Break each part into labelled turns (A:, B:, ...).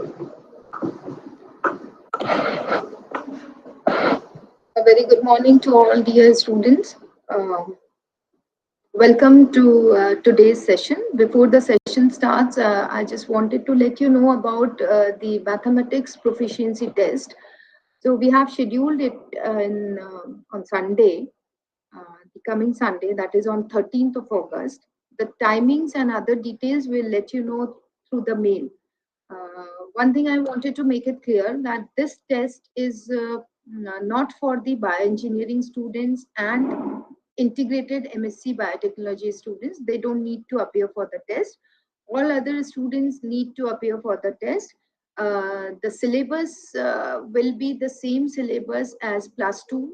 A: A very good morning to all dear students. Welcome to today's session. Before the session starts, I just wanted to let you know about the mathematics proficiency test. So we have scheduled it on Sunday, the coming Sunday, that is on 13th of August. The timings and other details will let you know through the mail. One thing I wanted to make it clear that this test is not for the bioengineering students and integrated MSc biotechnology students. They don't need to appear for the test. All other students need to appear for the test. The syllabus will be the same syllabus as plus two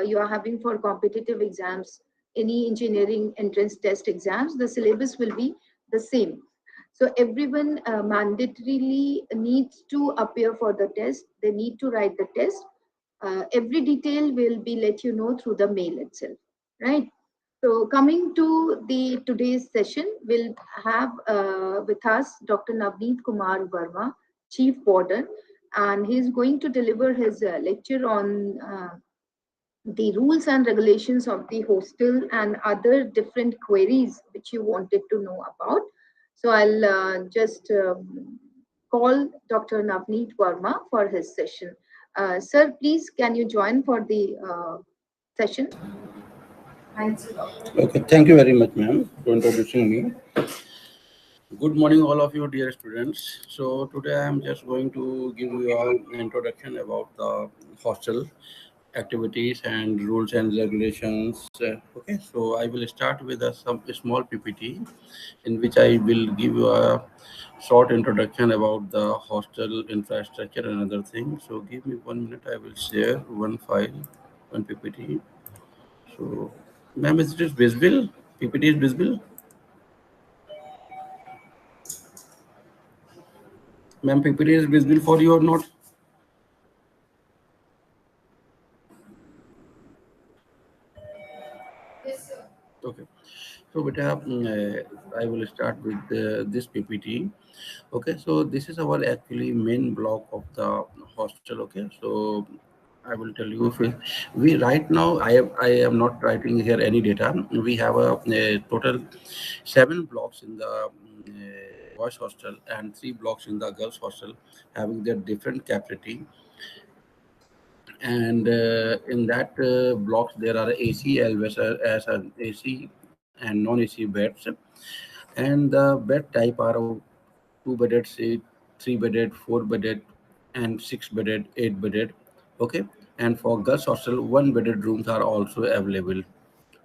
A: you are having for competitive exams, any engineering entrance test exams. The syllabus will be the same. So everyone mandatorily needs to appear for the test. They need to write the test. Every detail will be let you know through the mail itself, right? So coming to the today's session, we'll have with us Dr. Navneet Kumar Verma, Chief Warden, and he's going to deliver his lecture on the rules and regulations of the hostel and other different queries which you wanted to know about. So I'll just call Dr. Navneet Verma for his session. Sir, please can you join for the session?
B: Okay, thank you very much, ma'am, for introducing me. Good morning, all of you, dear students. So today I am just going to give you an introduction about the hostel activities and rules and regulations. Okay, so I will start with some small PPT in which I will give you a short introduction about the hostel infrastructure and other things. So give me 1 minute. I will share one file, one PPT. So, ma'am, is it visible? PPT is visible? Ma'am, PPT is visible for you or not? Okay. So, beta, I will start with this PPT. Okay. So, this is our actually main block of the hostel. Okay. So, I will tell you if we right now I am not writing here any data. We have a total 7 blocks in the boys hostel and 3 blocks in the girls hostel, having their different capacity. And in that blocks there are AC as an AC and non-AC beds, and the bed type are 2 bedded, say 3 bedded, 4 bedded, and 6 bedded, 8 bedded. Okay, and for girls hostel 1 bedded rooms are also available.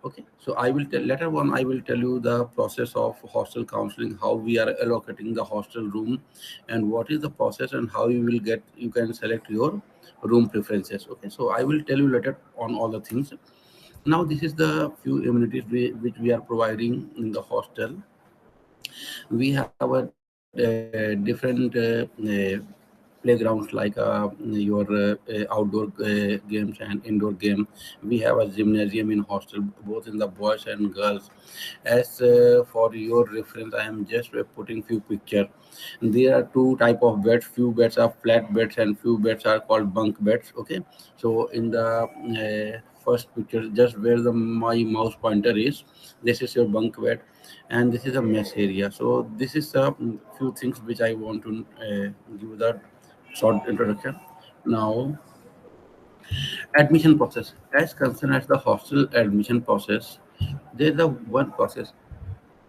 B: Okay, so I will tell later on. I will tell you the process of hostel counseling, how we are allocating the hostel room, and what is the process and how you will get. You can select your room preferences. Okay, so I will tell you later on all the things. Now this is the few amenities which we are providing in the hostel. We have a different playgrounds like your outdoor games and indoor game. We have a gymnasium in hostel, both in the boys and girls. As for your reference, I am just putting few picture. There are two type of beds. Few beds are flat beds and few beds are called bunk beds. Okay, so in the first picture, just where the my mouse pointer is, this is your bunk bed, and this is a mess area. So this is a few things which I want to give the short introduction. Now, admission process. As concerned as the hostel admission process, there is a one process.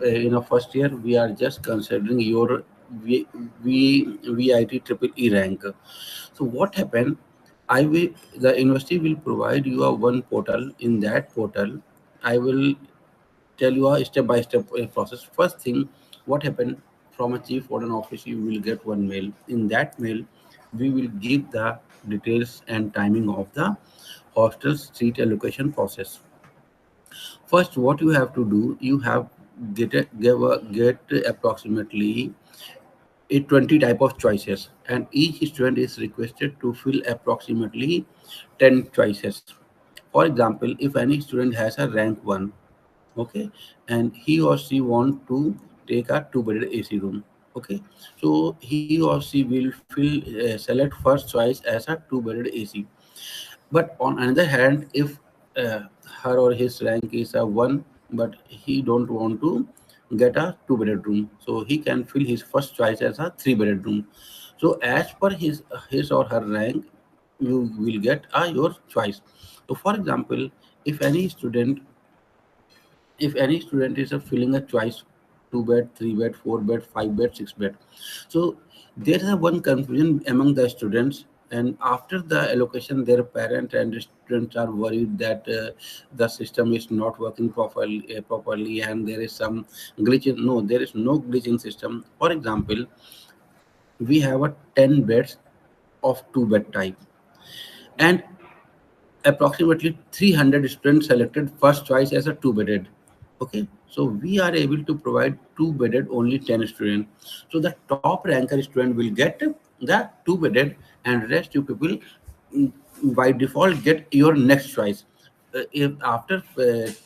B: In a first year, we are just considering your V, VIT triple E rank. So what happened? I will the university will provide you a one portal. In that portal, I will tell you a step by step process. First thing, what happened from a chief warden office, you will get one mail. In that mail, we will give the details and timing of the hostel seat allocation process. First, what you have to do, you have get approximately 20 type of choices, and each student is requested to fill approximately 10 choices. For example, if any student has a rank 1, okay, and he or she want to take a 2 bedded AC room, Okay, so he or she will select first choice as a two-bedded AC. But on another hand, if uh, her or his rank is a one, but he don't want to get a two-bedroom, so he can fill his first choice as a three-bedroom. So as per his or her rank, you will get your choice. So for example, if any student is filling a choice, two bed, three bed, four bed, five bed, six bed. So there is a one confusion among the students, and after the allocation, their parent and the students are worried that the system is not working properly, and there is some glitch. No, there is no glitching system. For example, we have a 10 beds of two bed type, and approximately 300 students selected first choice as a two bedded. Okay, so we are able to provide two bedded only 10 students. So the top ranker student will get the two bedded, and rest you people mm, by default get your next choice. If after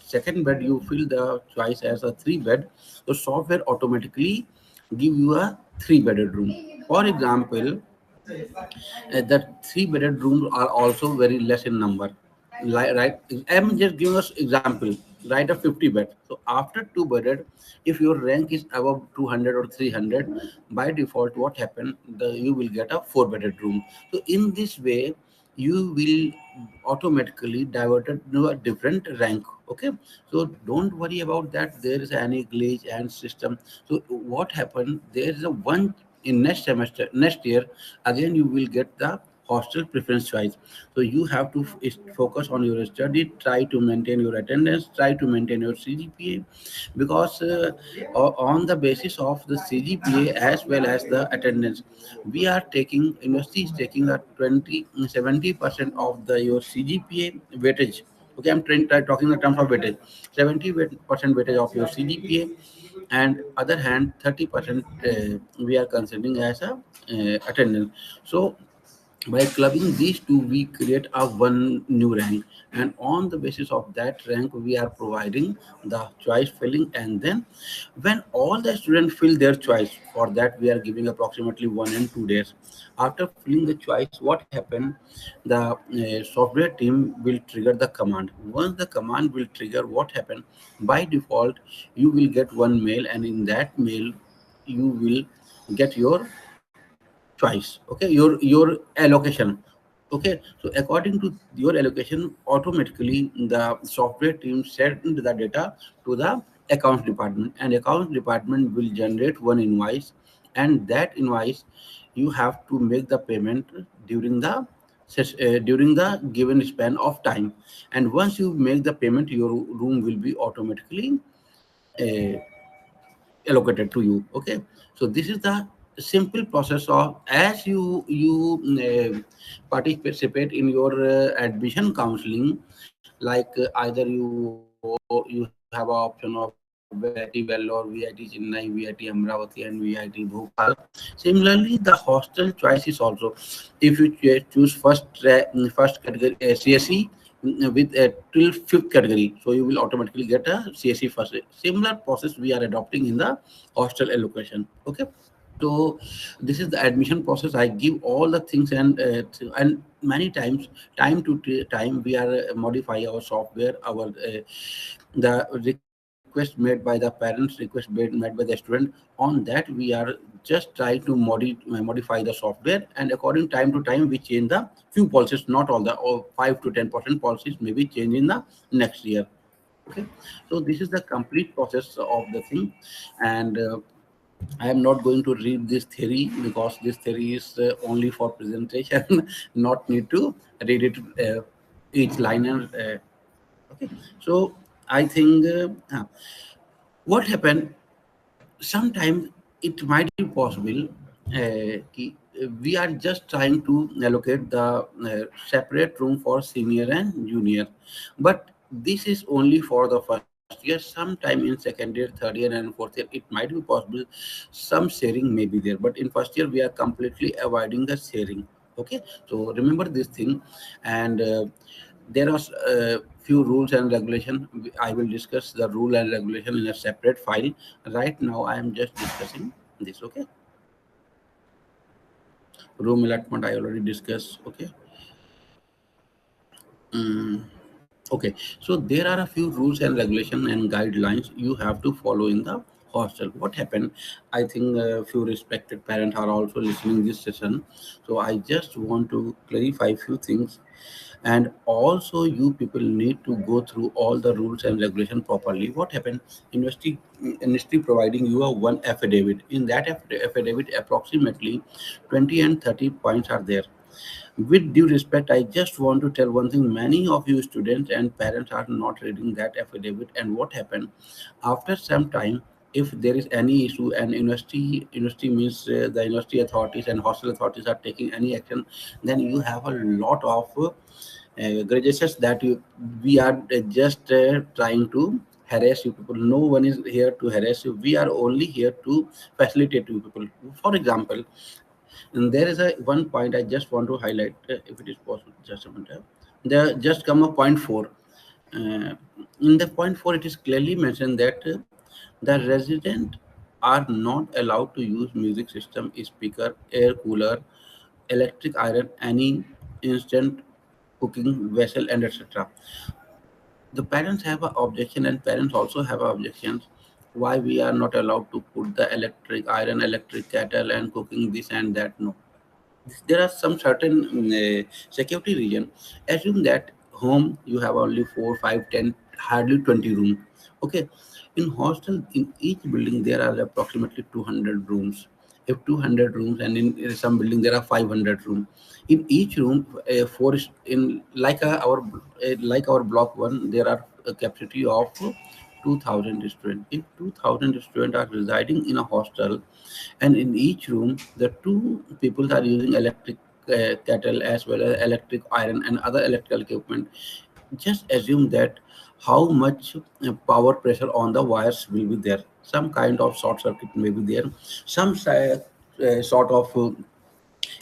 B: second bed you fill the choice as a three bed, the software automatically give you a three bedded room. For example, the three bedded rooms are also very less in number. Right, I'm just giving us example. Right, a 50 bed. So after two bedded, if your rank is above 200 or 300, by default, what happened? You will get a four bedded room. So in this way, you will automatically diverted to a different rank. Okay, so don't worry about that. There is any glitch and system. So what happened? There is a one in next semester, next year, again you will get the hostel preference choice. So you have to focus on your study, try to maintain your attendance, try to maintain your CGPA, because on the basis of the CGPA as well as the attendance, we are taking, university is taking a 70% of the your CGPA weightage. Okay, I'm talking in terms of weightage. 70% weightage of your CGPA, and other hand 30% we are considering as a attendance. So by clubbing these two, we create a one new rank, and on the basis of that rank, we are providing the choice filling. And then, when all the students fill their choice, for that we are giving approximately 1 and 2 days. After filling the choice, what happened? The software team will trigger the command. Once the command will trigger, what happened? By default, you will get one mail, and in that mail, you will get your choice. Okay, your allocation. Okay, so according to your allocation, automatically the software team send the data to the accounts department, and accounts department will generate one invoice, and that invoice you have to make the payment during the during the given span of time. And once you make the payment, your room will be automatically uh, allocated to you. Okay, so this is the simple process of, as participate in your admission counseling, like either you have an option of VIT Vellore, VIT Chennai, VIT Amravati, and VIT Bhopal. Similarly, the hostel choice is also, if you choose first category CSE with till fifth category, so you will automatically get a CSE first. Similar process we are adopting in the hostel allocation. Okay, so this is the admission process. I give all the things, and many times, time to time, we are modify our software, our the request made by the parents, request made by the student. On that, we are just try to modify the software, and according time to time, we change the few policies, not all the, or 5 to 10% policies may be changed in the next year. Okay, so this is the complete process of the thing. And I am not going to read this theory, because this theory is only for presentation, not need to read it each line. And okay, so I think what happened, sometimes it might be possible, we are just trying to allocate the separate room for senior and junior, but this is only for the first year. Sometime in second year, third year, and fourth year, it might be possible some sharing may be there, but in first year we are completely avoiding the sharing. Okay, so remember this thing. And there are few rules and regulation. I will discuss the rule and regulation in a separate file. Right now I am just discussing this. Okay, Room allotment I already discussed. Okay. Mm, okay, so there are a few rules and regulation and guidelines you have to follow in the hostel. What happened? I think a few respected parents are also listening this session, so I just want to clarify few things. And also, you people need to go through all the rules and regulation properly. What happened? University providing you a one affidavit. In that affidavit, approximately 20 and 30 points are there. With due respect, I just want to tell one thing. Many of you students and parents are not reading that affidavit. And what happened? After some time, if there is any issue and university means the university authorities and hostel authorities are taking any action, then you have a lot of gradations that we are just trying to harass you people. No one is here to harass you. We are only here to facilitate you people. For example, and there is a one point I just want to highlight, if it is possible, just a minute. There just come a point four. Uh, in the point four, it is clearly mentioned that the resident are not allowed to use music system, speaker, air cooler, electric iron, any instant cooking vessel, and etc. The parents have an objection, and parents also have objections. Why we are not allowed to put the electric iron, electric kettle, and cooking this and that? No, there are some certain security reason. Assume that home you have only 4 5 10, hardly 20 room. Okay, in hostel in each building there are approximately 200 rooms. If 200 rooms, and in some building there are 500 rooms. In each room, four in like our block one, there are a capacity of 2000 students. If 2000 students are residing in a hostel, and in each room the two people are using electric kettle as well as electric iron and other electrical equipment, just assume that how much power pressure on the wires will be there. Some kind of short circuit may be there, some sort of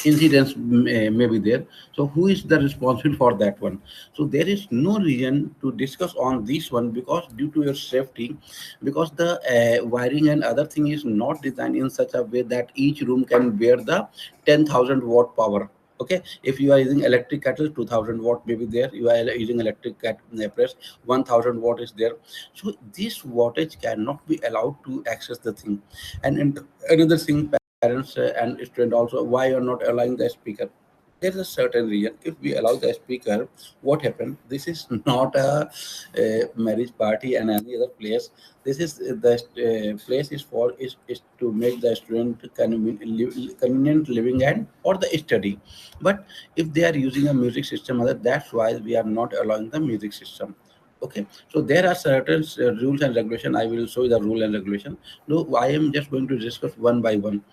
B: incidents may be there. So who is the responsible for that one? So there is no reason to discuss on this one, because due to your safety, because the wiring and other thing is not designed in such a way that each room can bear the 10,000 watt power. Okay, if you are using electric kettle, 2000 watt may be there. You are using electric press, 1000 watt is there. So this wattage cannot be allowed to access the thing. And another thing, parents and students also, why you are not allowing the speaker? There is a certain reason. If we allow the speaker, what happened? This is not a marriage party and any other place. This is the place is for is to make the student convenient living and or the study. But if they are using a music system, that's why we are not allowing the music system. Okay, so there are certain rules and regulation. I will show you the rule and regulation. No, I am just going to discuss one by one.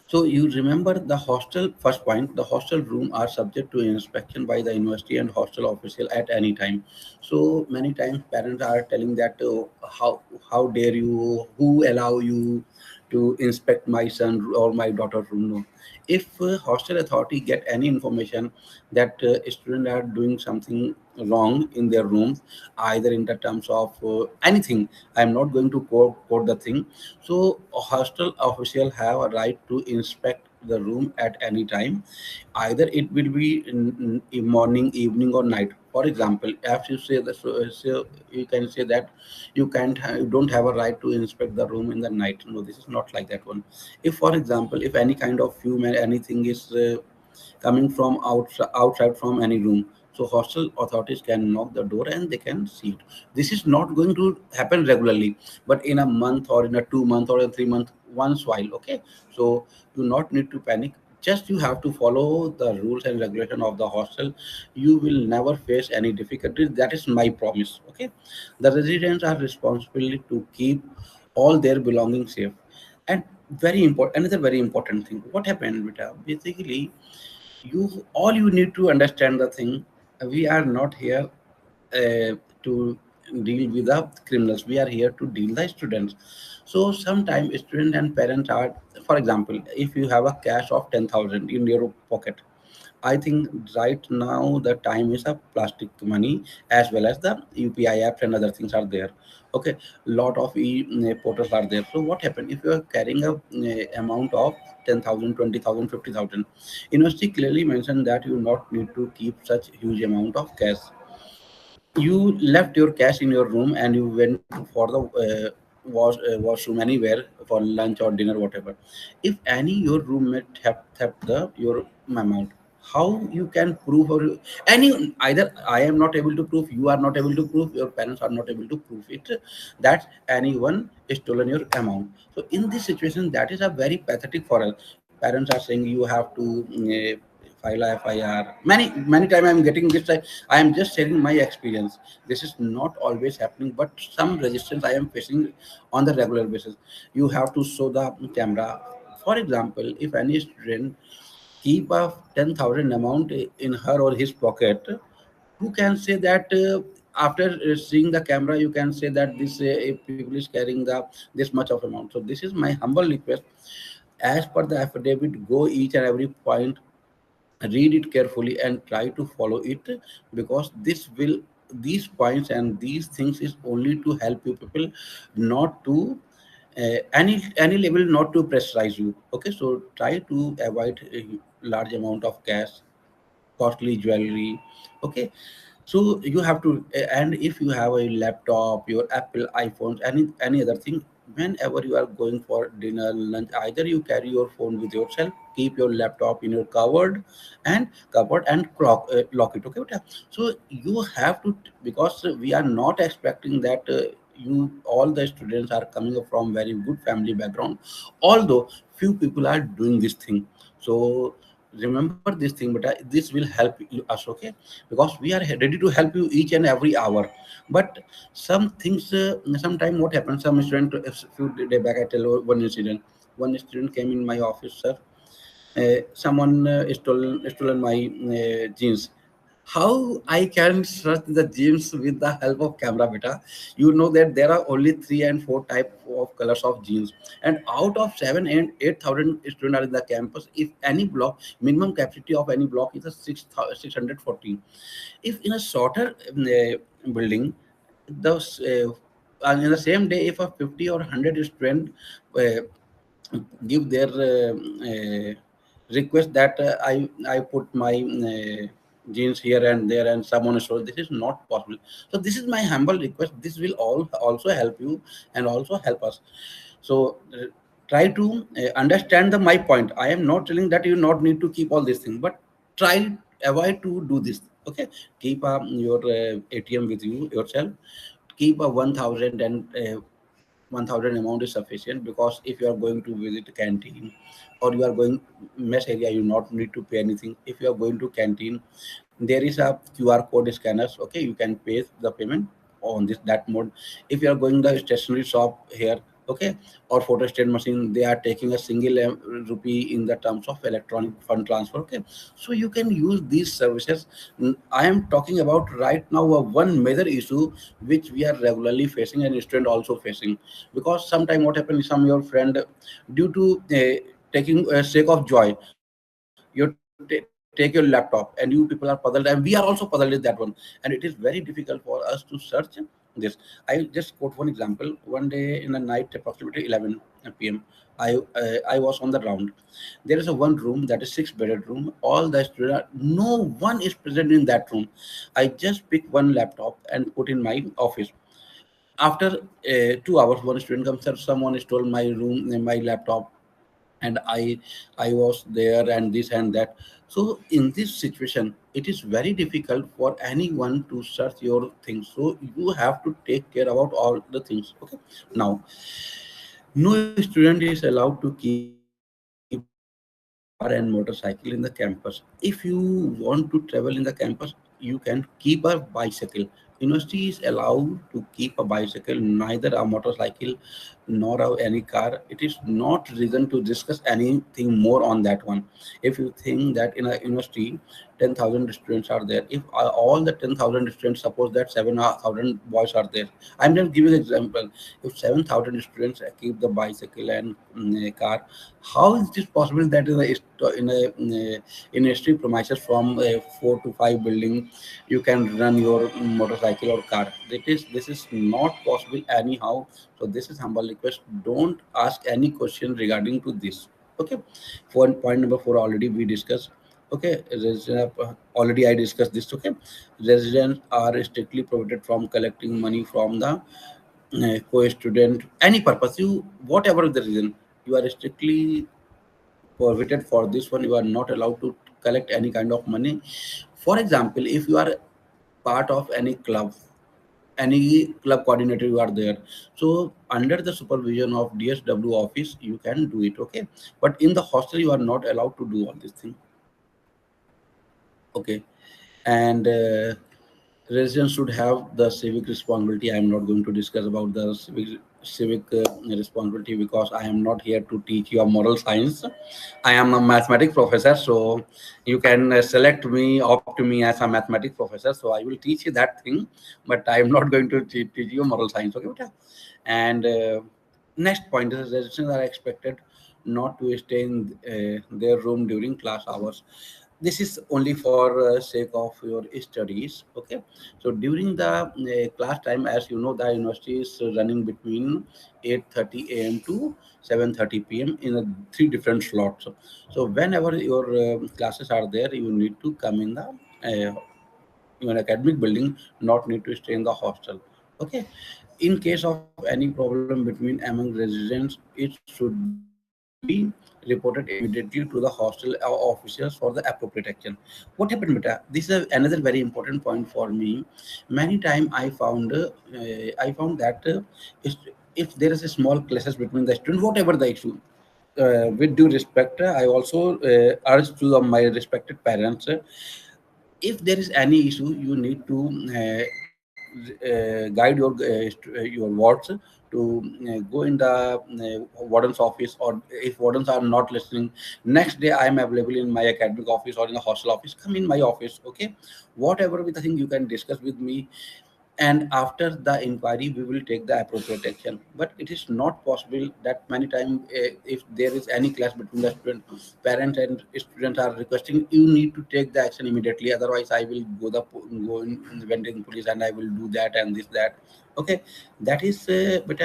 B: So you remember the hostel, first point, the hostel room are subject to inspection by the university and hostel official at any time. So many times parents are telling that how dare you, who allow you to inspect my son or my daughter's room? No. If hostel authority get any information that students are doing something wrong in their rooms, either in the terms of anything, I am not going to quote the thing. So a hostel official have a right to inspect the room at any time. Either it will be in morning, evening, or night. For example, as you say that, so you can say that you don't have a right to inspect the room in the night. No, this is not like that one. If, for example, if any kind of fume and anything is coming from outside from any room, so hostel authorities can knock the door and they can see it. This is not going to happen regularly, but in a month or in a 2 month or a 3 month once while. Okay, so you not need to panic. Just you have to follow the rules and regulation of the hostel. You will never face any difficulties. That is my promise. Okay, the residents are responsible to keep all their belongings safe. And very important, another very important thing, what happened, Vita? Basically, you all you need to understand the thing. We are not here to deal with the criminals. We are here to deal the students. So sometimes student and parents are, for example, if you have a cash of 10,000 in your pocket, I think right now the time is a plastic money, as well as the UPI apps and other things are there. Okay, lot of portals are there. So what happen if you are carrying a amount of 10,000, 20,000, 50,000? University clearly mentioned that you not need to keep such huge amount of cash. You left your cash in your room and you went for the washroom anywhere for lunch or dinner, whatever. If any your roommate theft the your amount, how you can prove, or any, either I am not able to prove, you are not able to prove, your parents are not able to prove it, that anyone stolen your amount. So in this situation, that is a very pathetic for us. Parents are saying you have to file a FIR. Many time I am getting this. I am just sharing my experience. This is not always happening, but some resistance I am facing on the regular basis. You have to show the camera. For example, if any student keep a 10,000 amount in her or his pocket, who can say that after seeing the camera, you can say that this people is carrying the this much of amount. So this is my humble request. As per the affidavit, go each and every point, read it carefully and try to follow it, because this will, these points and these things is only to help you people, not to any level, not to pressurize you. Okay, so try to avoid a large amount of cash, costly jewelry. Okay, so you have to and if you have a laptop, your Apple iPhones, any other thing, whenever you are going for dinner, lunch, either you carry your phone with yourself, keep your laptop in your cupboard and lock it. Okay, okay? So you have to, because we are not expecting that you all the students are coming up from very good family background, although few people are doing this thing. So remember this thing, but this will help us. Okay, because we are ready to help you each and every hour. But some things, sometime what happens, some student, a few day back I tell you one incident. One student came in my office, sir. Someone stolen my jeans. How I can search the jeans with the help of camera, beta? You know that there are only 3 and 4 type of colors of jeans, and out of 7 and 8,000 students are in the campus. If any block, minimum capacity of any block is a 640. If in a shorter building, those in the same day, if a 50 or 100 student uh, give their request that I put my jeans here and there, and someone shows, this is not possible. So this is my humble request. This will all also help you and also help us. So try to understand the my point. I am not telling that you not need to keep all these things, but try avoid to do this. Okay, keep your ATM with you yourself. Keep a 1,000, and 1,000 amount is sufficient, because if you are going to visit canteen, or you are going mess area, you not need to pay anything. If you are going to canteen, there is a QR code scanners. Okay, you can pay the payment on this that mode. If you are going the stationery shop here, okay, or photo state machine, they are taking a single rupee in the terms of electronic fund transfer. Okay, so you can use these services. I am talking about right now one major issue which we are regularly facing and student also facing. Because sometime what happens, some your friend, due to taking sake of joy, you take your laptop, and you people are puzzled, and we are also puzzled with that one. And it is very difficult for us to search this. I just quote one example. One day in the night, approximately 11 p.m., I was on the round. There is a one room that is six-bedded room. All the students, no one is present in that room. I just picked one laptop and put in my office. After 2 hours, one student comes, sir, someone stole my room, my laptop, and I was there, and this and that. So in this situation, it is very difficult for anyone to search your things. So you have to take care about all the things. Okay. Now, no student is allowed to keep a car and motorcycle in the campus. If you want to travel in the campus, you can keep a bicycle, but University is allowed to keep a bicycle, neither a motorcycle nor any car. It is not reason to discuss anything more on that one. If you think that in a university, 10,000 students are there. If all the 10,000 students, suppose that 7,000 boys are there. I'm just giving an example. If 7,000 students keep the bicycle and a car, how is it possible that in a street premises from 4 to 5 building you can run your motorcycle or car? This is not possible anyhow. So this is humble request, don't ask any question regarding to this. Okay, for point number 4 already we discussed. Okay, already I discussed this. Okay, residents are strictly prohibited from collecting money from the co-student, any purpose, you whatever the reason, you are strictly prohibited for this one. You are not allowed to collect any kind of money. For example, if you are part of any club, any club coordinator you are there, so under the supervision of DSW office you can do it. Okay, but in the hostel you are not allowed to do all these things. Okay, and residents should have the civic responsibility. I am not going to discuss about the civic responsibility because I am not here to teach you a moral science. I am a mathematics professor, so you can select me, opt me as a mathematics professor. So I will teach you that thing, but I am not going to teach you moral science. Okay, beta? And next point is residents are expected not to stay in their room during class hours. This is only for sake of your studies. Okay, so during the class time, as you know, the university is running between 8:30 a.m. to 7:30 p.m. in three different slots. So whenever your classes are there, you need to come in the your academic building, not need to stay in the hostel. Okay, in case of any problem between among residents, it should be reported immediately to the hostel officials for the appropriate action. What happened, beta? This is another very important point for me. Many time I found that if there is a small clashes between the students, whatever the issue, with due respect, I also urge to my respected parents, if there is any issue, you need to guide your wards to go in the warden's office, or if wardens are not listening, next day I am available in my academic office or in the hostel office. Come in my office. Okay, whatever with the thing you can discuss with me, and after the inquiry we will take the appropriate action. But it is not possible that many times, if there is any clash between the student, parents and students are requesting, you need to take the action immediately, otherwise I will go in vending police and I will do that and this that. Okay, that is but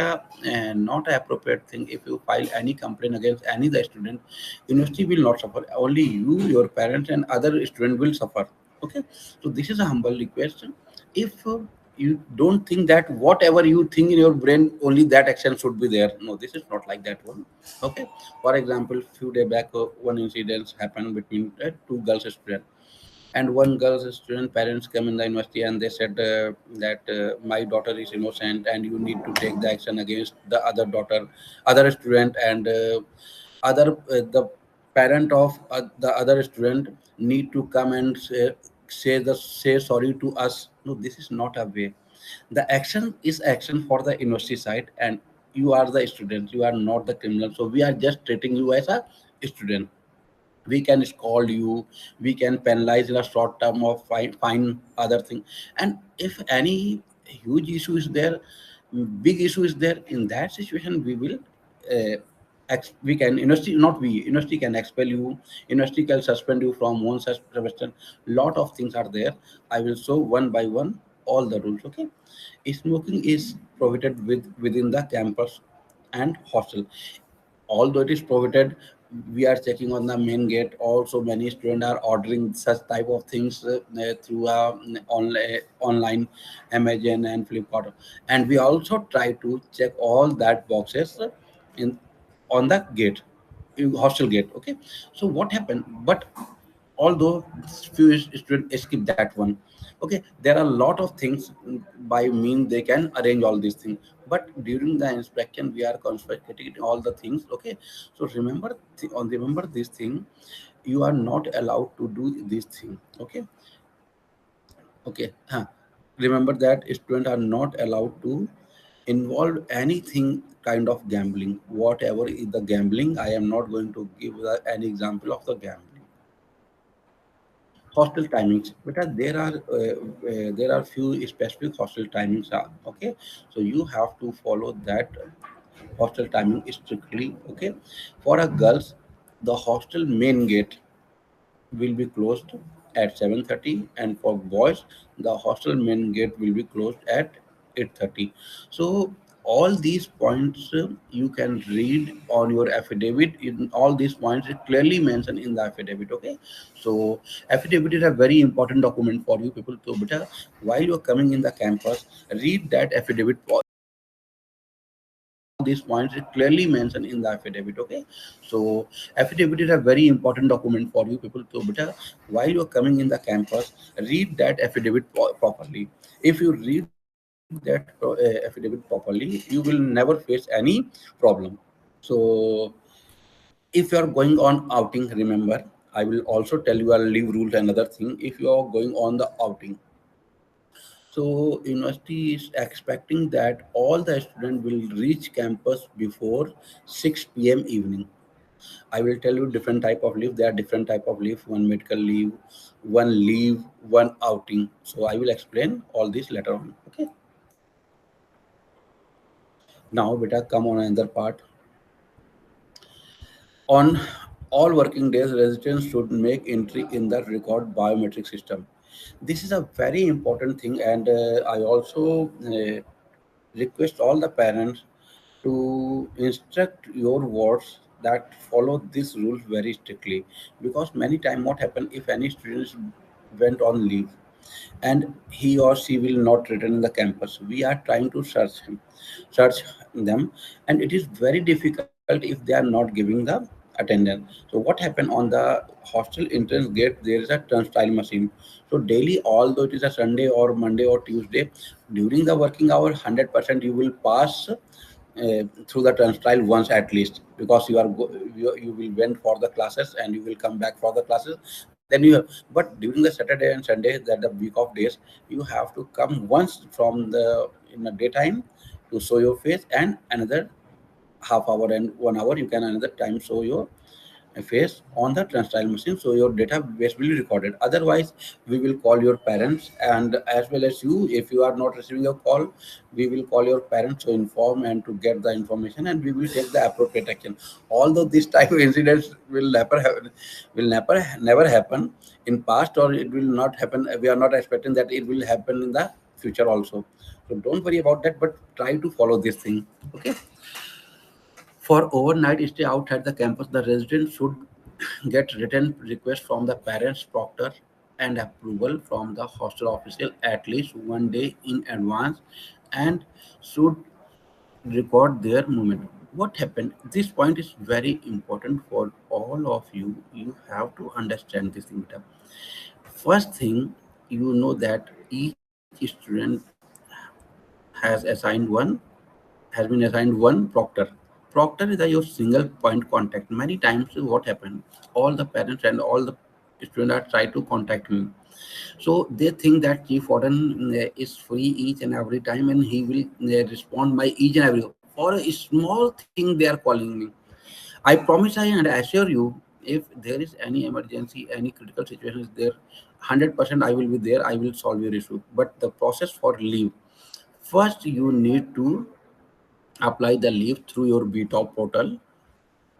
B: not an appropriate thing. If you file any complaint against any the student, university will not suffer, only you, your parents and other student will suffer. Okay, so this is a humble request. If you don't think that whatever you think in your brain, only that action should be there. No, this is not like that one. Okay, for example, few day back, one incident happened between two girls students. And one girl's student parents come in the university and they said that my daughter is innocent and you need to take the action against the other daughter, other student, and other the parent of the other student need to come and say sorry to us. No, this is not a way. The action is action for the university side, and you are the student, you are not the criminal, so we are just treating you as a student. We can scold you, we can penalize in a short term of fine other thing. And if any huge issue is there, big issue is there, in that situation we will we can, university, not we, university can expel you, university can suspend you from one such semester. Lot of things are there. I will show one by one all the rules. Okay, smoking is prohibited within the campus and hostel. Although it is prohibited, we are checking on the main gate. Also many students are ordering such type of things through online Amazon and Flipkart, and we also try to check all that boxes in on the gate, hostel gate. Okay, so what happened? But although few students skip that one, okay, there are a lot of things by mean they can arrange all these things. But during the inspection we are confiscating all the things. Okay, so remember this thing, you are not allowed to do this thing. Okay, okay, huh. Remember that students are not allowed to involve anything kind of gambling. Whatever is the gambling, I am not going to give any example of the gambling. Hostel timings, because there are few specific hostel timings are okay. So you have to follow that hostel timing strictly. Okay, for a girls, the hostel main gate will be closed at 7:30, and for boys the hostel main gate will be closed at 8:30. So all these points you can read on your affidavit. In all these points it clearly mentioned in the affidavit. Okay, so affidavit is a very important document for you people. So beta, while you are coming in the campus, read that affidavit. All these points is clearly mentioned in the affidavit. Okay, so affidavit is a very important document for you people. So beta, while you are coming in the campus, read that affidavit properly. If you read that affidavit properly, you will never face any problem. So if you are going on outing, remember, I will also tell you a leave rules. Another thing, if you are going on the outing, so university is expecting that all the students will reach campus before 6 p.m. evening. I will tell you different type of leave. There are different type of leave. One medical leave, one outing. So I will explain all this later on. Okay. Now, beta, come on another part. On all working days, residents should make entry in the record biometric system. This is a very important thing, and I also request all the parents to instruct your wards that follow these rules very strictly, because many time what happen, if any students went on leave and he or she will not return in the campus, we are trying to search them, and it is very difficult if they are not giving the attendance. So what happened on the hostel entrance gate, there is a turnstile machine. So daily, although it is a Sunday or Monday or Tuesday, during the working hour, 100% you will pass through the turnstile once at least, because you will went for the classes and you will come back for the classes. Then you but during the Saturday and Sunday, that the week of days, you have to come once from the in the daytime to show your face, and another half hour and 1 hour you can another time show your face on the turnstile machine, so your database will be recorded. Otherwise, we will call your parents, and as well as you, if you are not receiving a call, we will call your parents to inform and to get the information, and we will take the appropriate action. Although this type of incidents will never happen, never happen in past, or it will not happen, we are not expecting that it will happen in the future also. So don't worry about that, but try to follow this thing. Okay. For overnight stay outside the campus, the resident should get written request from the parents, proctor, and approval from the hostel official at least 1 day in advance, and should record their movement. What happened? This point is very important for all of you. You have to understand this thing. First thing, you know that each student has assigned one has been assigned one proctor. Proctor is your single point contact. Many times, what happens? All the parents and all the students are try to contact me. So they think that Chief Warden is free each and every time, and he will respond by each and every. For a small thing, they are calling me. I promise I and assure you, if there is any emergency, any critical situation is there, 100% I will be there. I will solve your issue. But the process for leave, first you need to apply the leave through your BTOP portal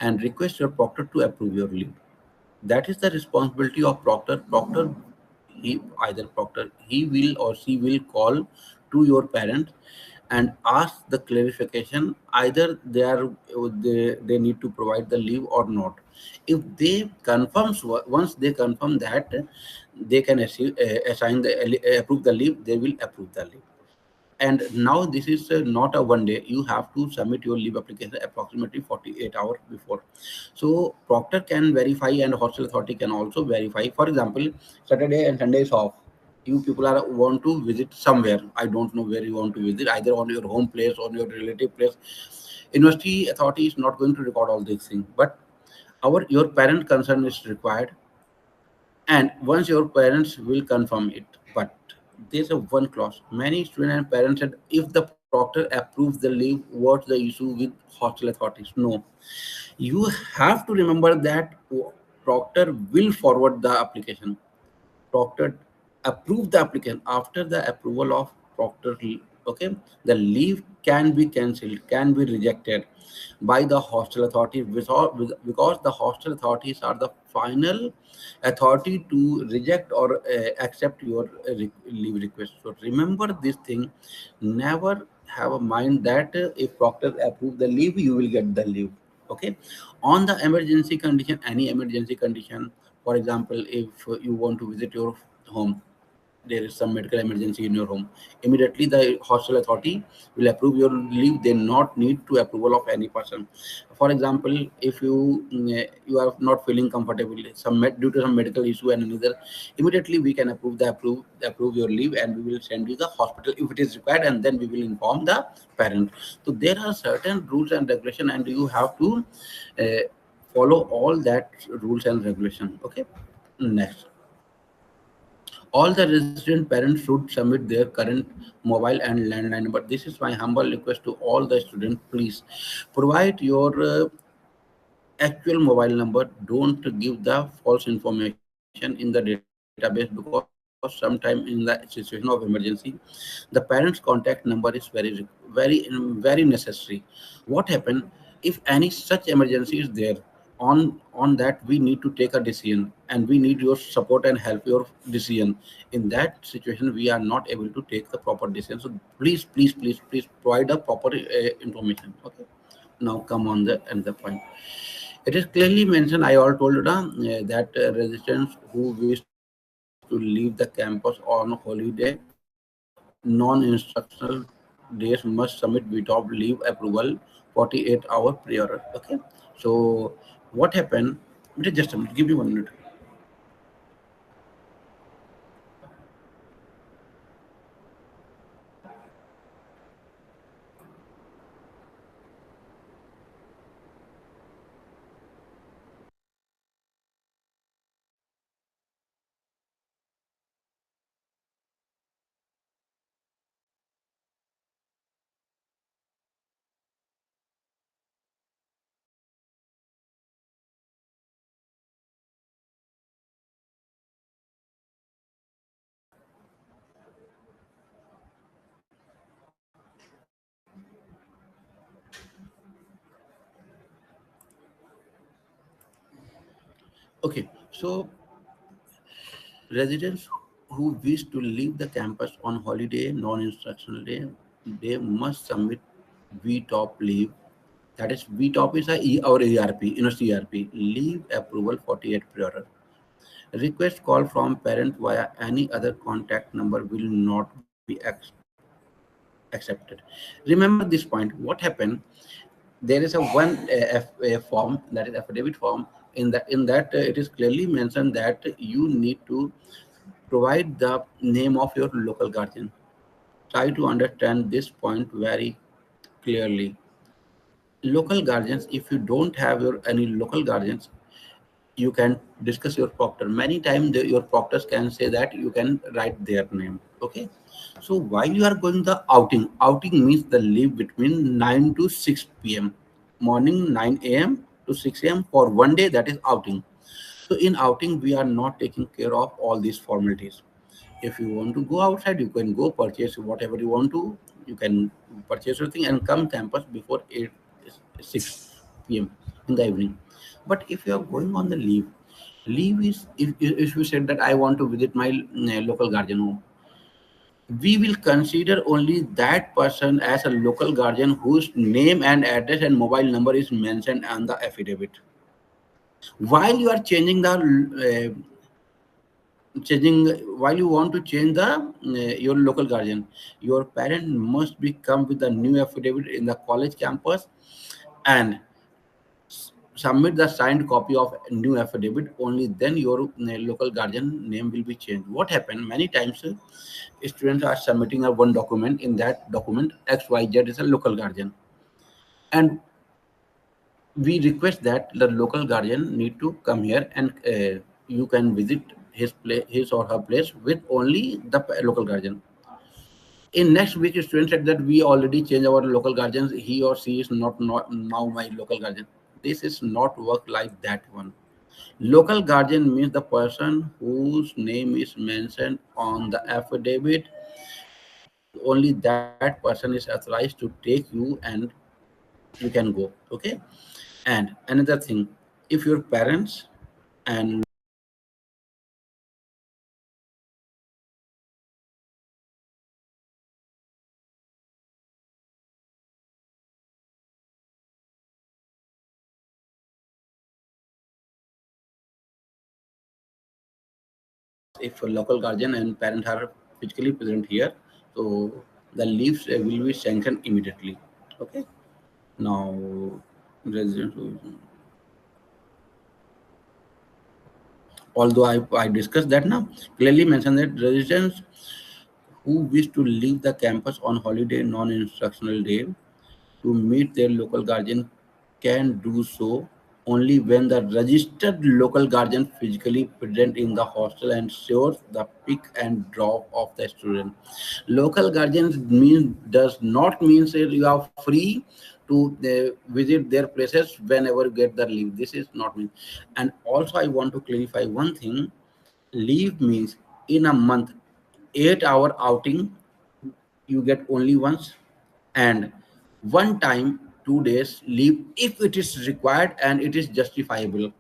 B: and request your proctor to approve your leave. That is the responsibility of proctor. He will or she will call to your parent and ask the clarification. Either they need to provide the leave or not. If they confirms once they confirm that they can assign approve the leave, they will approve the leave. And now this is not a 1 day. You have to submit your leave application approximately 48 hours before. So proctor can verify and hostel authority can also verify. For example, Saturday and Sunday is off. You people are want to visit somewhere. I don't know where you want to visit, either on your home place or your relative place. University authority is not going to record all these things, but our your parent concern is required, and once your parents will confirm it. But there's a one clause. Many students and parents said if the proctor approves the leave, what's the issue with hostel authorities? No, you have to remember that proctor will forward the application. Proctor approve the application. After the approval of proctor, okay, the leave can be cancelled, can be rejected by the hostel authority, because the hostel authorities are the final authority to reject or accept your leave request. So remember this thing. Never have a mind that if proctor approve the leave, you will get the leave. Okay. On the emergency condition, any emergency condition, for example, if you want to visit your home, there is some medical emergency in your home, immediately the hostel authority will approve your leave. They not need to approval of any person. For example, if you are not feeling comfortable, due to some medical issue and another, immediately we can approve your leave, and we will send you the hospital if it is required, and then we will inform the parent. So there are certain rules and regulation, and you have to uh, follow all that rules and regulation. Okay. Next, all the resident parents should submit their current mobile and landline number. This is my humble request to all the students. Please provide your actual mobile number. Don't give the false information in the database, because sometime in the situation of emergency, the parents' contact number is very necessary. What happen if any such emergency is there? On that we need to take a decision, and we need your support and help your decision. In that situation we are not able to take the proper decision. So please provide a proper information. Okay. Now come on the another point. It is clearly mentioned, I all told you that residents who wish to leave the campus on holiday, non-instructional days must submit VTOP leave approval 48 hour prior. Okay. So what happened? Just a minute, give me 1 minute. Okay. So residents who wish to leave the campus on holiday, non-instructional day, they must submit VTOP leave. That is, VTOP is our ERP, ERP, leave approval 48 prior. Request call from parent via any other contact number will not be accepted. Remember this point. What happened? There is a a form, that is affidavit form. In that it is clearly mentioned that you need to provide the name of your local guardian. Try to understand this point very clearly. Local guardians, if you don't have your any local guardians, you can discuss your proctor. Many times your proctors can say that you can write their name. Okay. So while you are going the outing means the leave between 9 to 6 p.m, morning 9 a.m to 6 a.m for one day, that is outing. So in outing we are not taking care of all these formalities. If you want to go outside, you can go purchase whatever you want to. You can purchase your thing and come campus before 8 6 p.m in the evening. But if you are going on the leave is, if you said that I want to visit my local guardian home, we will consider only that person as a local guardian whose name and address and mobile number is mentioned on the affidavit. While you are changing while you want to change the your local guardian, your parent must be come with a new affidavit in the college campus, and submit the signed copy of new affidavit. Only then your local guardian name will be changed. What happened many times, students are submitting a one document. In that document XYZ is a local guardian, and we request that the local guardian need to come here, and you can visit his or her place with only the local guardian. In next week, student said that we already changed our local guardians. He or she is not now my local guardian. This is not work like that one. Local guardian means the person whose name is mentioned on the affidavit. Only that person is authorized to take you and you can go. Okay. And another thing, if your parents and if a local guardian and parent are physically present here, so the leaves will be sanctioned immediately. Okay. Now, resident, although I discussed that now, clearly mentioned that residents who wish to leave the campus on holiday non-instructional day to meet their local guardian can do so only when the registered local guardian physically present in the hostel and ensures the pick and drop of the student. Local guardians mean does not mean say you are free to visit their places whenever you get the leave. This is not mean. And also I want to clarify one thing. Leave means in a month, 8 hour outing you get only once, and one time 2 days leave if it is required and it is justifiable.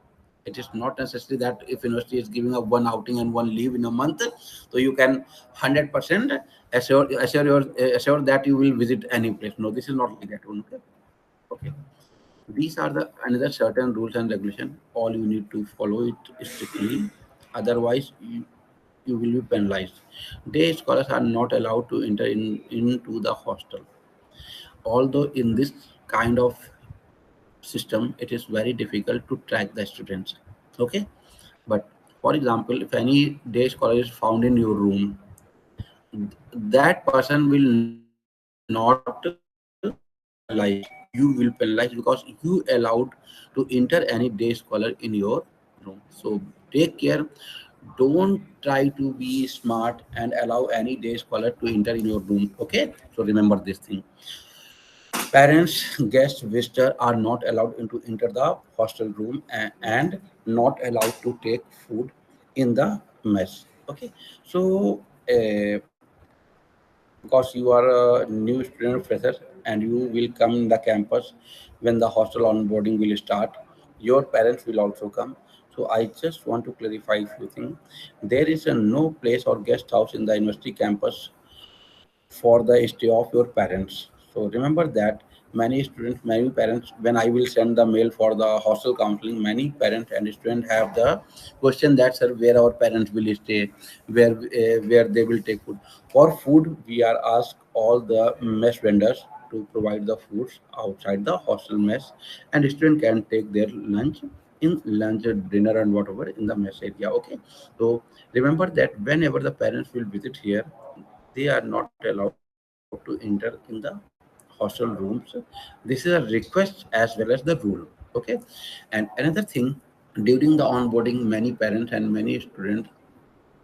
B: It is not necessary that if university is giving a one outing and one leave in a month, so you can 100% assure that you will visit any place. No, this is not like that one. Okay. Okay. These are the another certain rules and regulation. All you need to follow it strictly. Otherwise, you will be penalized. Day scholars are not allowed to enter into the hostel. Although in this kind of system, it is very difficult to track the students. Okay, but for example, if any day scholar is found in your room, that person will not penalize. You will penalize because you allowed to enter any day scholar in your room. So take care. Don't try to be smart and allow any day scholar to enter in your room. Okay, so remember this thing. Parents, guests, visitors are not allowed into enter the hostel room and not allowed to take food in the mess. Okay, so because you are a new student fresher and you will come in the campus when the hostel onboarding will start, your parents will also come. So I just want to clarify a few things. There is a no place or guest house in the university campus for the stay of your parents. So remember that many students, many parents, when I will send the mail for the hostel counseling, many parents and students have the question that sir, where our parents will stay, where they will take food. For food, we are asked all the mess vendors to provide the foods outside the hostel mess, and student can take their lunch in lunch, dinner, and whatever in the mess area. Okay, so remember that whenever the parents will visit here, they are not allowed to enter in the hostel rooms. This is a request as well as the rule. Okay. And another thing, during the onboarding, many parents and many students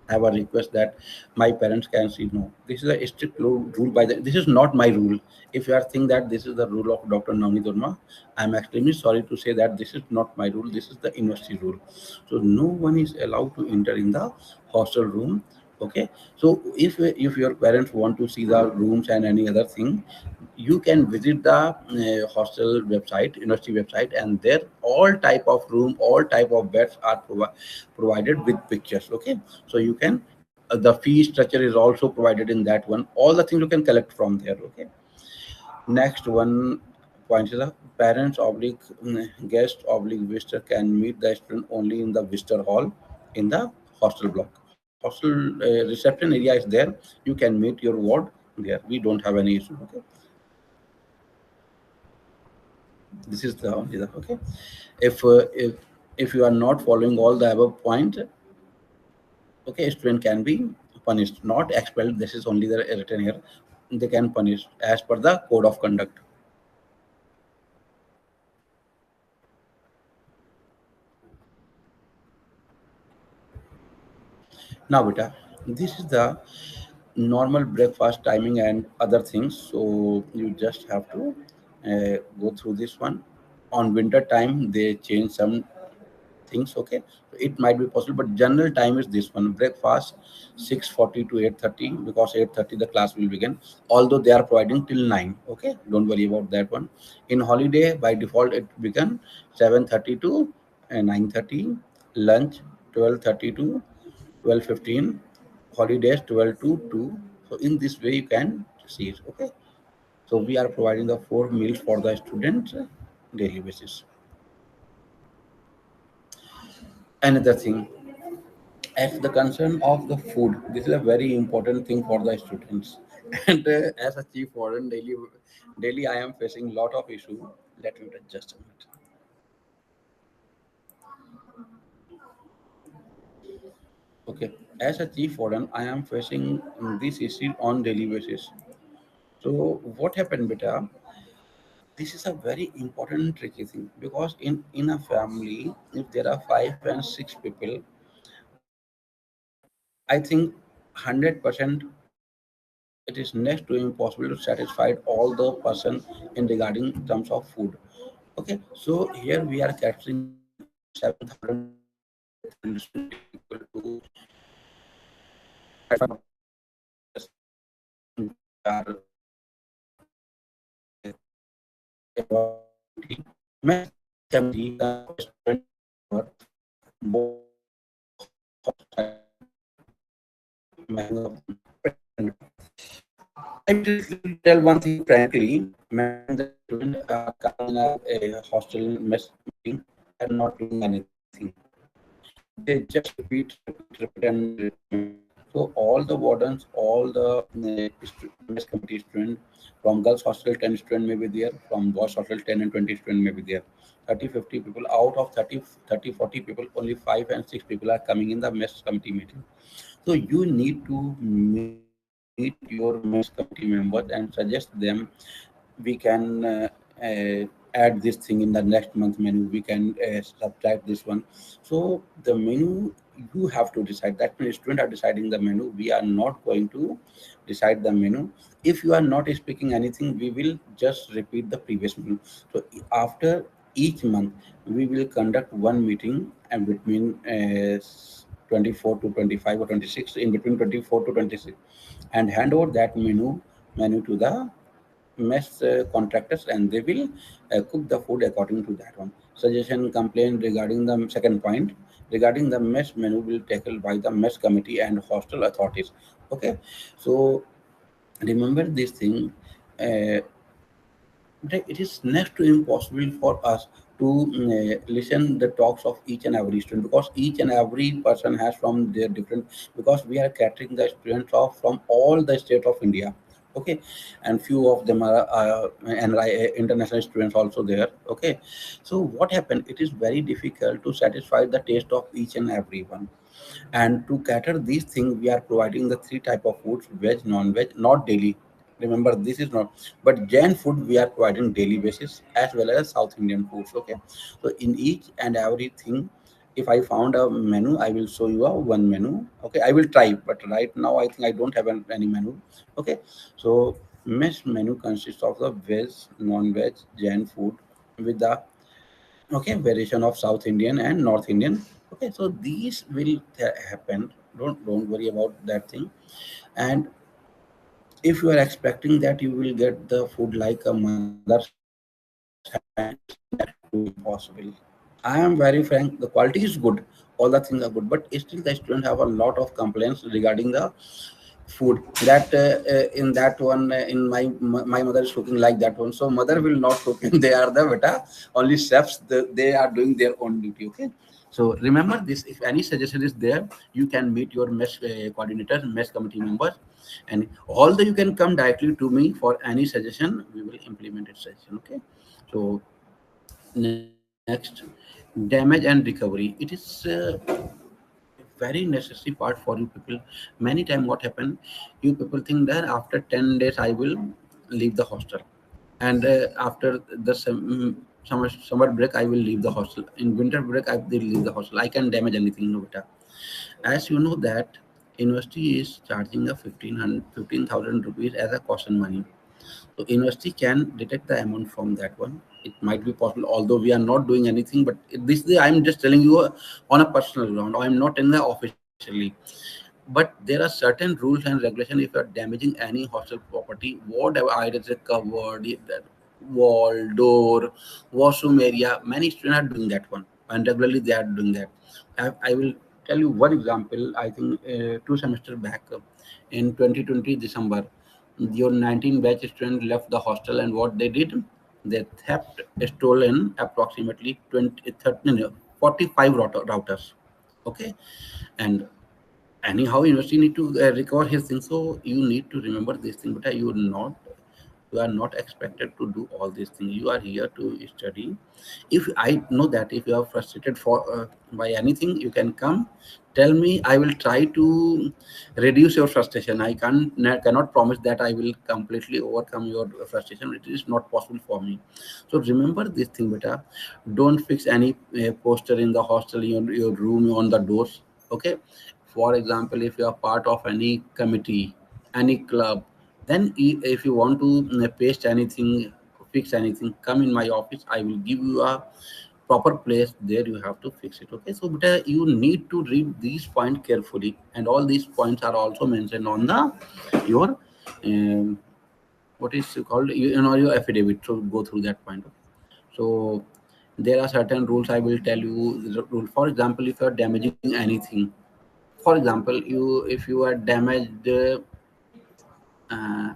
B: have a request that my parents can see. No, this is a strict rule by the. This is not my rule. If you are think that this is the rule of Dr. Navneet Verma, I am extremely sorry to say that this is not my rule. This is the university rule. So no one is allowed to enter in the hostel room. Okay. So if your parents want to see the rooms and any other thing, you can visit the hostel website, university website, and there all type of room, all type of beds are provided with pictures. Okay, so you can the fee structure is also provided in that one. All the things you can collect from there. Okay, next one point is the parents oblique guest oblique visitor can meet the student only in the visitor hall in the hostel block. Hostel reception area is there. You can meet your ward there. We don't have any issue. Okay, this is the only the okay. If you are not following all the above point, okay, student can be punished, not expelled. This is only the written here. They can punish as per the code of conduct. Now, beta, this is the normal breakfast timing and other things. So you just have to go through this one. On winter time, they change some things. Okay, so it might be possible, but general time is this one: breakfast 6:40 to 8:30, because 8:30 the class will begin. Although they are providing till 9. Okay, don't worry about that one. In holiday, by default, it began 7:30 to 9:30. Lunch 12:30 to 12:15. Holidays 12 to 2. So in this way you can see it. Okay, so we are providing the 4 meals for the students daily basis. Another thing, as the concern of the food, this is a very important thing for the students. And as a chief warden, daily I am facing lot of issue. Let me just a minute. Okay, as a chief warden, I am facing this issue on daily basis. So what happened, beta? This is a very important tricky thing, because in a family, if there are 5 and 6 people, I think 100% it is next to impossible to satisfy all the person in regarding terms of food. Okay, so here we are catering 7,000 to 8,000 students equal to 5 we are mass committee of student member both hostile many of them. I will tell one thing frankly, many of the students are coming in a hostel mess meeting and not doing anything. They just repeat and repeat. So all the wardens, all the mess committee students from girls hostel 10 student may be there, from boys hostel 10 and 20 student may be there. 30, 50 people out of 30, 40 people, only 5 and 6 people are coming in the mess committee meeting. So you need to meet your mess committee members and suggest them we can add this thing in the next month menu. We can subtract this one. So the menu you have to decide. That means students are deciding the menu. We are not going to decide the menu. If you are not speaking anything, we will just repeat the previous menu. So after each month, we will conduct one meeting and between 24 to 25 or 26, in between 24 to 26, and hand over that menu to the mess contractors, and they will cook the food according to that one. Suggestion complaint regarding the second point regarding the mess menu will tackled by the mess committee and hostel authorities. Okay, so remember this thing. uh, it is next to impossible for us to listen the talks of each and every student, because each and every person has from their different, because we are catering the students of from all the state of India. Okay, and few of them are international students also there. Okay, so what happened, it is very difficult to satisfy the taste of each and everyone. And to cater these things, we are providing the three type of foods: veg, non-veg, not daily. Remember, this is not. But Jain food we are providing daily basis, as well as South Indian foods. Okay, so in each and everything, if I found a menu, I will show you a one menu. Okay, I will try, but right now I think I don't have any menu. Okay, so mesh menu consists of the veg, non-veg, Jain food with the variation of South Indian and North Indian. Okay, so these will happen. Don't worry about that thing. And if you are expecting that you will get the food like a mother's hand, it is next to impossible. I am very frank, the quality is good, all the things are good, but still the students have a lot of complaints regarding the food. That in that one, my mother is cooking like that one, so mother will not cook. They are the beta only chefs. They are doing their own duty. Okay, so remember this. If any suggestion is there, you can meet your mess coordinator, mess committee members, and although you can come directly to me for any suggestion, we will implement it suggestion. Okay, so next, damage and recovery. It is very necessary part for you people. Many time what happen, you people think that after 10 days I will leave the hostel, and after the summer break I will leave the hostel. In winter break I will leave the hostel. I can damage anything, no beta. As you know that University is charging a 15,000 rupees as a caution money. So university can detect the amount from that one. It might be possible, although we are not doing anything. But I'm just telling you on a personal ground. I am not in the officially. But there are certain rules and regulations. If you are damaging any hostel property, whatever either it's a covered, wall, door, washroom area, many students are doing that one, and regularly they are doing that. I will tell you one example. I think 2 semesters back, in 2020 December, your 19 batch student left the hostel, and what they did, they theft stolen approximately 20 13 45 routers. Okay, and anyhow university need to recover his things, so you need to remember this thing, but you are not expected to do all these things. You are here to study. If I know that if you are frustrated by anything, you can come, tell me. I will try to reduce your frustration. Cannot promise that I will completely overcome your frustration. It is not possible for me. So remember this thing, beta. Don't fix any poster in the hostel, your room, on the doors. Okay, for example, if you are part of any committee, any club, then if you want to paste anything, fix anything, come in my office. I will give you a proper place. There you have to fix it. Okay, so but you need to read these points carefully, and all these points are also mentioned on the your um, what is called, your affidavit. So go through that point. So there are certain rules. I will tell you the rule. For example, if you are damaging anything, for example, if you are damaged uh,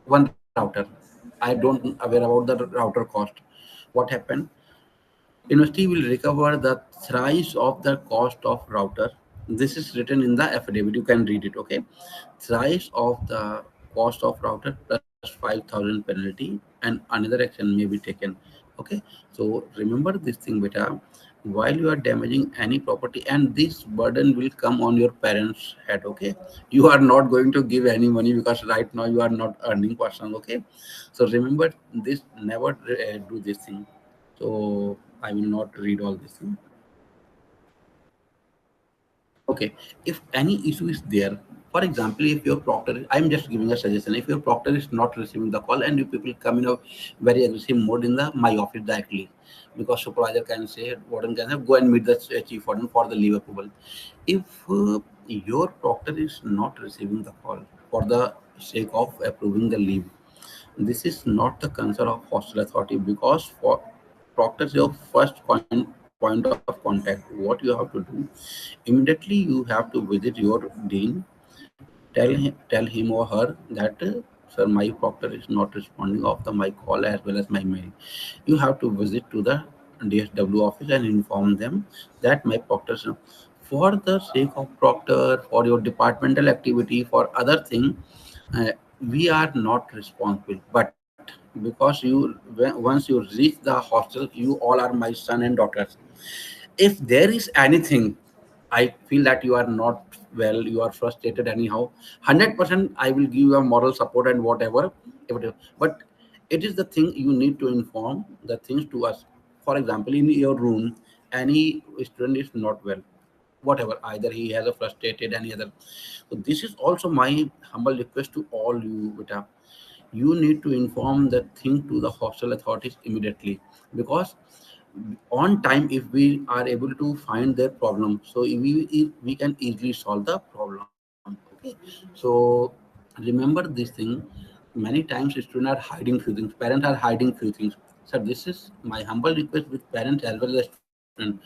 B: one router, I don't aware about the router cost. What happened? University will recover the thrice of the cost of router. This is written in the affidavit. You can read it. Okay, thrice of the cost of router plus 5,000 penalty, and another action may be taken. Okay, so remember this thing, beta. While you are damaging any property, and this burden will come on your parents' head. Okay, you are not going to give any money because right now you are not earning person. Okay, so remember this. Never do this thing. So I will not read all this thing. Okay, if any issue is there, for example, if your proctor, I'm just giving a suggestion. If your proctor is not receiving the call and you people come in a very aggressive mode in the my office directly, because supervisor can say, warden can say, go and meet the chief warden for the leave approval. If your proctor is not receiving the call for the sake of approving the leave, this is not the concern of hostel authority, because for proctor is your first point of contact. What you have to do, immediately you have to visit your dean, tell him or her that sir, my proctor is not responding of the my call as well as my mail. You have to visit to the DSW office and inform them that my proctor, for the sake of proctor, for your departmental activity, for other thing, uh, we are not responsible. But because once you reach the hostel, you all are my son and daughters. If there is anything, I feel that you are not well, you are frustrated anyhow, 100% I will give you a moral support and whatever. But it is the thing, you need to inform the things to us. For example, in your room, any student is not well, whatever, either he has a frustrated any other. So this is also my humble request to all you, beta. You need to inform the thing to the hostel authorities immediately, because on time, if we are able to find their problem, so we can easily solve the problem. Okay, so remember this thing. Many times students are hiding few things, parents are hiding few things. So this is my humble request with parents as well as students.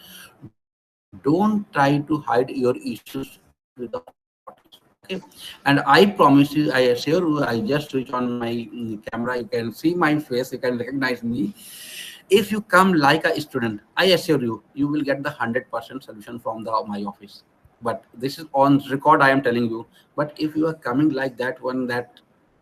B: Don't try to hide your issues with the hostel authorities. Okay, and I promise you, I assure you, I just switch on my camera, you can see my face, you can recognize me. If you come like a student, I assure you will get the 100% solution from the my office. But this is on record, I am telling you. But if you are coming like that one, that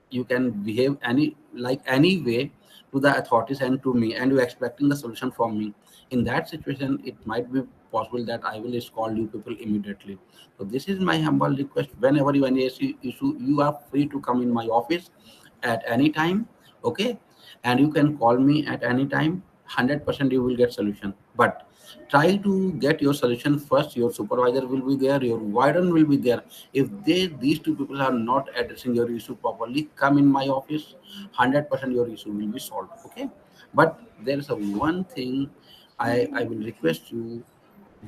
B: you can behave any way to the authorities and to me, and you expecting the solution from me, in that situation it might be possible that I will just call you people immediately. So this is my humble request. Whenever you any issue, you are free to come in my office at any time. Okay, and you can call me at any time. 100% you will get solution. But try to get your solution first. Your supervisor will be there, your warden will be there. If these two people are not addressing your issue properly, come in my office, 100% your issue will be solved. Okay. But there is a one thing I will request you: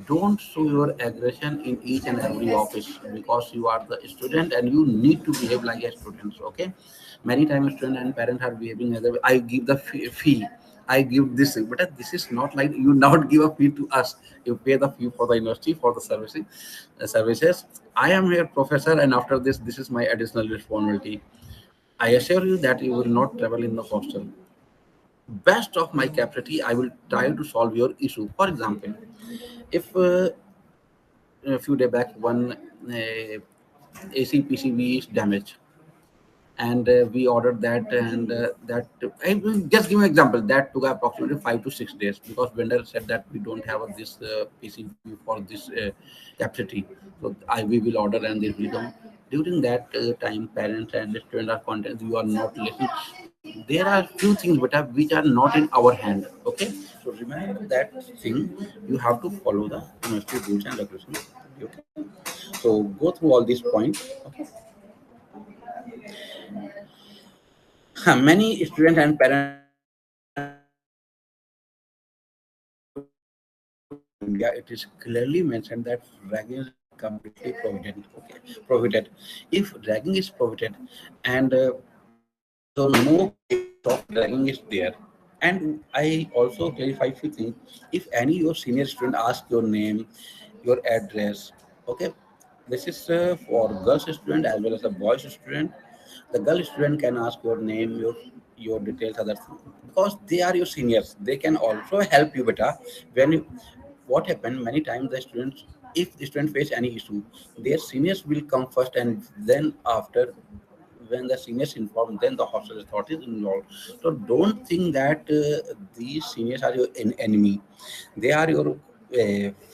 B: don't show your aggression in each and every office, because you are the student and you need to behave like a student. Okay. Many times student and parents are behaving as a, I give the fee, I give this, but this is not like you not give a fee to us. You pay the fee for the university for the services. I am here professor, and after this is my additional responsibility. I assure you that you will not travel in the hostel. Best of my capacity, I will try to solve your issue. For example, if a few days back one AC PCB is damaged, and we ordered that, and that I will just give an example that took approximately 5 to 6 days, because vendor said that we don't have this PCB for this capacity. So we will order and it will come. During that time, parents and students are content, you are not listening. There are few things which are not in our hand. Okay. So remember that thing, you have to follow the university rules and regulations. Okay. So go through all these points. Okay. Many students and parents are asking that in India, it is clearly mentioned that ragging is completely prohibited. If ragging is prohibited, and so no cases of ragging is there. And I also clarify few things. If any your senior student ask your name, your address, okay, this is for girls student as well as the boys student. The girl student can ask your name, your details, other things, because they are your seniors. They can also help you better. When you, what happened many times, the students, if the student face any issue, their seniors will come first, and then after, when the seniors inform, then the hostel authorities involved. So don't think that these seniors are your enemy. They are your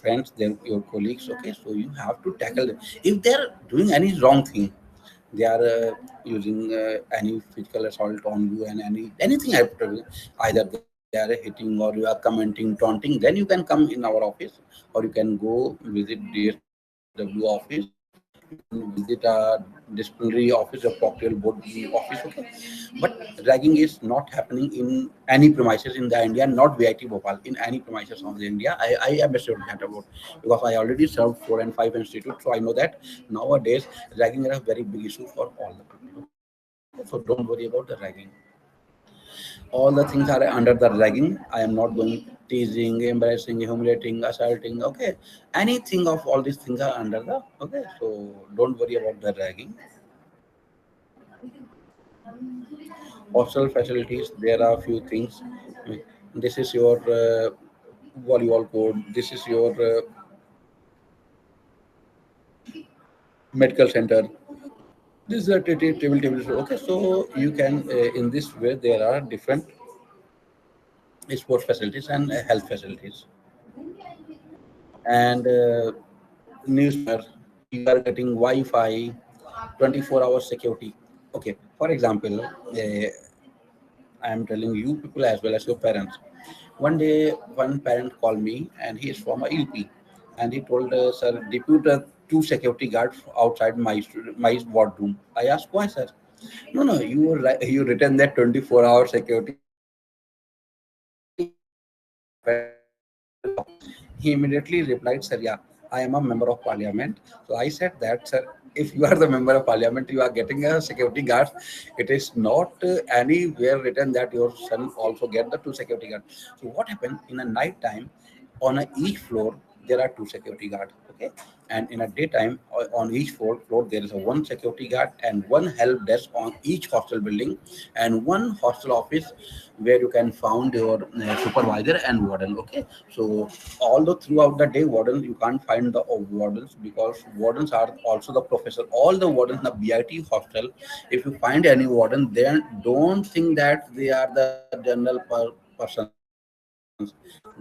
B: friends, they're your colleagues. Okay. So you have to tackle them. If they're doing any wrong thing, they are using any physical assault on you, and anything after, either they are hitting or you are commenting, taunting, then you can come in our office, or you can go visit DSW office, you can visit a disciplinary office, a proctoral board office. Okay. But ragging is not happening in any premises in the India, not VIT Bhopal, in any premises of the India. I am assured that about, because I already served 4 and 5 institutes, so I know that nowadays ragging is a very big issue for all the people. Okay. So don't worry about the ragging. All the things are under the ragging. I am not going teasing, embarrassing, humiliating, assaulting. Okay. Anything of all these things are under the, okay. So don't worry about the ragging. Hostel facilities, there are a few things. This is your volleyball court. This is your medical center. This is a table. Okay. So you can in this way there are different sports facilities and health facilities. And newspaper, you are getting Wi-Fi, 24-hour security. Okay. For example, I am telling you people as well as your parents. One day, one parent called me, and he is from a LP, and he told, "Sir, depute two security guards outside my wardroom." I asked, "Why, sir?" "No, no, you written that 24-hour security. I am not going to defend your office." He immediately replied, "Sir, yeah, I am a member of parliament." So I said that, "Sir, if you are the member of parliament, you are getting a security guard. It is not anywhere written that your son also get the two security guards." So what happened in a night time, on each floor there are two security guards. Okay. And in a daytime, on each floor there is a one security guard and one help desk on each hostel building, and one hostel office where you can find your supervisor and warden. Okay. So although throughout the day warden, you can't find the wardens, because wardens are also the professor. All the wardens in the BIT hostel, if you find any warden, then don't think that they are the general persons.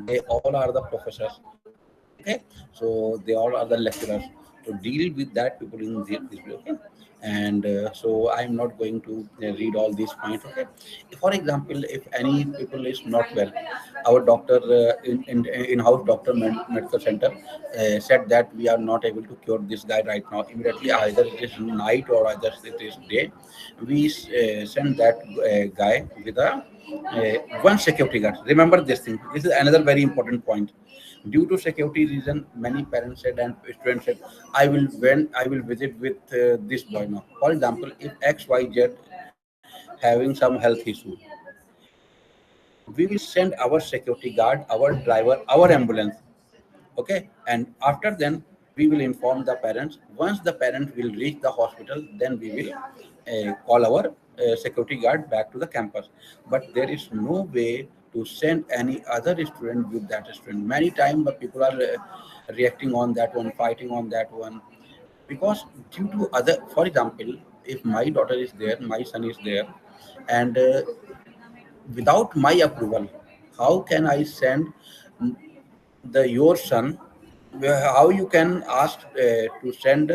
B: They all are the professors. Okay. So they all are the lecturers. So to deal with that people in this way. Okay, and so I'm not going to read all these points. Okay, for example, if any people is not well, our doctor in-house doctor medical center said that we are not able to cure this guy right now. Immediately, either it is night or either it is day, we send that guy with a one security guard. Remember this thing. This is another very important point. Due to security reason, many parents said and students said, I will visit with this boy now. For example, if XYZ having some health issue, we will send our security guard, our driver, our ambulance. Okay, and after then we will inform the parents. Once the parent will reach the hospital, then we will call our security guard back to the campus. But there is no way to send any other student with that student. Many times the people are reacting on that one, fighting on that one, because due to other, for example, if my daughter is there, my son is there, and without my approval, how can I send the your son, how you can ask to send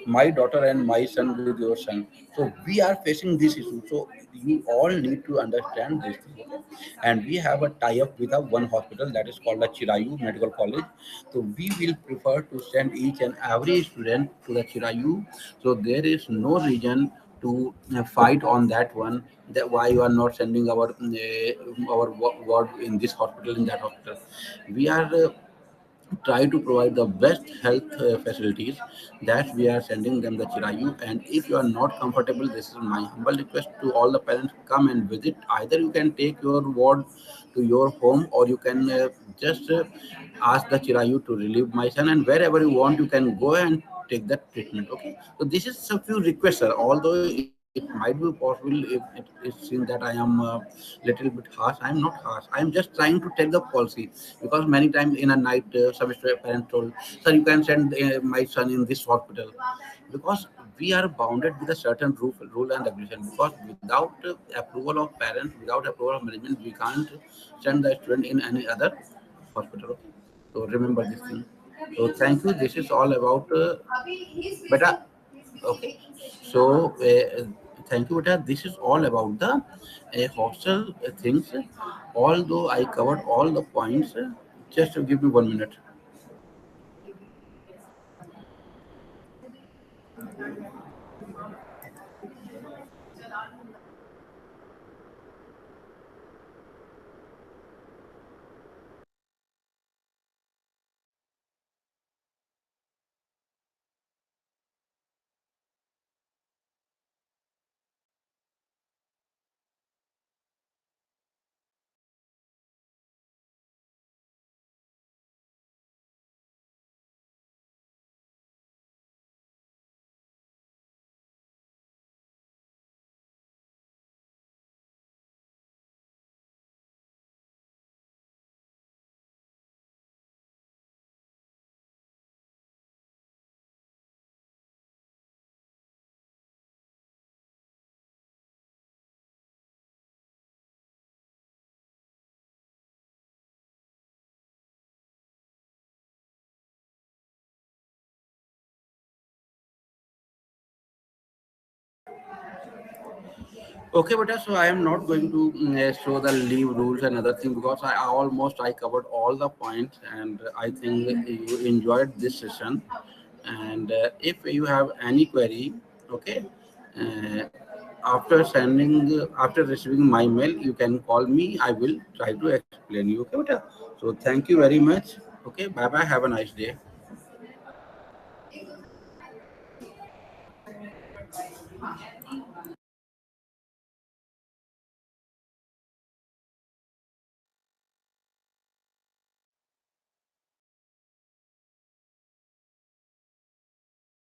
B: my daughter and my son with your son? So we are facing this issue, so you all need to understand this thing. Okay? And we have a tie up with a one hospital that is called the Chirayu Medical College. So we will prefer to send each and every student to the Chirayu. So there is no reason to fight on that one, that why you are not sending our ward in this hospital, in that hospital. We are try to provide the best health facilities, that we are sending them the Chirayu. And if you are not comfortable, this is my humble request to all the parents, come and visit. Either you can take your ward to your home, or you can just ask the Chirayu to relieve my son, and wherever you want you can go and take that treatment. Okay, so this is a few requests, sir. Although it might be possible if it is seen that I am little bit harsh, I am not harsh. I am just trying to tell the policy, because many times in a night some parents told, sir, you can send my son in this hospital, because we are bounded with a certain rule and regulation. Because without approval of parents, without approval of management, we can't send the student in any other hospital. Okay? So remember this thing. So thank you. This is all about beta. Okay. So thank you, beta. This is all about the hostel things. Although I covered all the points, just give me 1 minute. Okay, but so I am not going to show the leave rules and other thing, because I covered all the points, and I think you enjoyed this session. And if you have any query, okay, uh, after receiving my mail, you can call me. I will try to explain you. Okay, beta. So thank you very much. Okay, bye bye. Have a nice day.